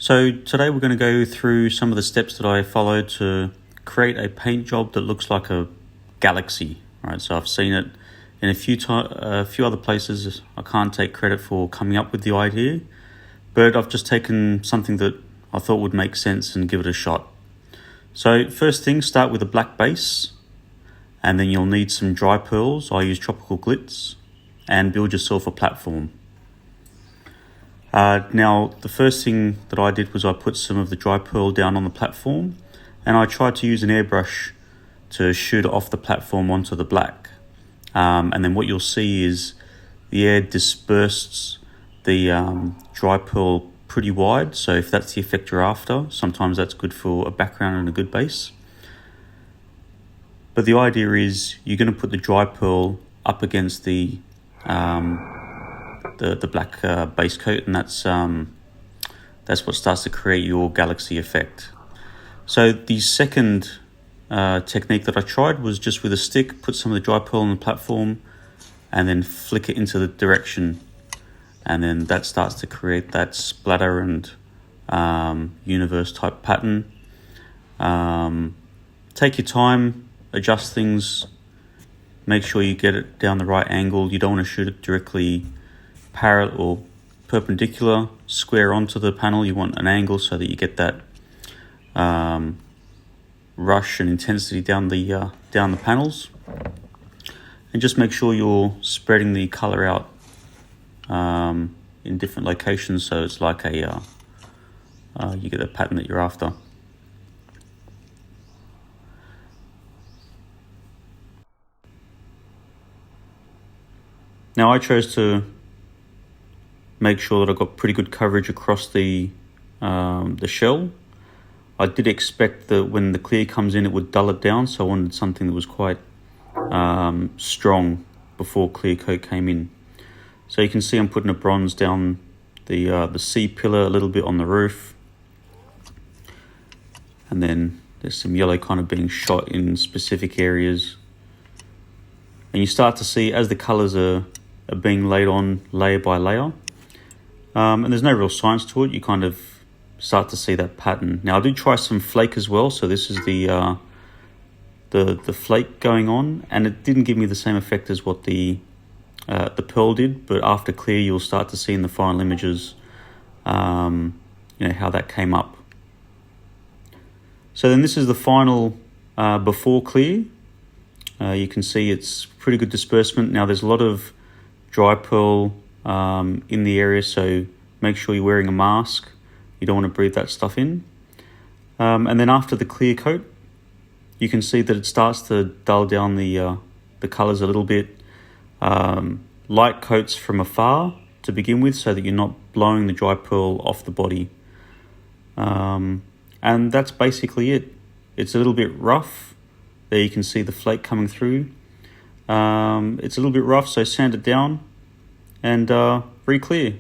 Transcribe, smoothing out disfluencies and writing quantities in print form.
So today we're going to go through some of the steps that I followed to create a paint job that looks like a galaxy. Right, so I've seen it in a few other places. I can't take credit for coming up with the idea, but I've just taken something that I thought would make sense and give it a shot. So first thing, start with a black base, and then you'll need some dry pearls. I use Tropical Glitz, and build yourself a platform. Now, the first thing that I did was I put some of the dry pearl down on the platform, and I tried to use an airbrush to shoot it off the platform onto the black. And then what you'll see is the air disperses the dry pearl pretty wide. So if that's the effect you're after, sometimes that's good for a background and a good base. But the idea is you're going to put the dry pearl up against the black base coat, and that's what starts to create your galaxy effect. So the second technique that I tried was just with a stick, put some of the dry pearl on the platform and then flick it into the direction, and then that starts to create that splatter and universe type pattern. Take your time, adjust things, make sure you get it down the right angle. You don't want to shoot it directly parallel or perpendicular square onto the panel. You want an angle so that you get that rush and intensity down the panels, and just make sure you're spreading the color out in different locations so it's like a you get the pattern that you're after. Now I chose to make sure that I got pretty good coverage across the shell. I did expect that when the clear comes in it would dull it down, so I wanted something that was quite strong before clear coat came in. So you can see I'm putting a bronze down the C-pillar a little bit on the roof, and then there's some yellow kind of being shot in specific areas. And you start to see as the colours are being laid on layer by layer, and there's no real science to it, you kind of start to see that pattern. Now I did try some flake as well, so this is the flake going on, and it didn't give me the same effect as what the pearl did, but after clear you'll start to see in the final images how that came up. So then this is the final before clear. You can see it's pretty good disbursement. Now there's a lot of dry pearl in the area, so make sure you're wearing a mask. You don't want to breathe that stuff in. And then after the clear coat, you can see that it starts to dull down the colours a little bit. Light coats from afar to begin with, so that you're not blowing the dry pearl off the body. And that's basically it. It's a little bit rough. There you can see the flake coming through. It's a little bit rough, so sand it down and re-clear.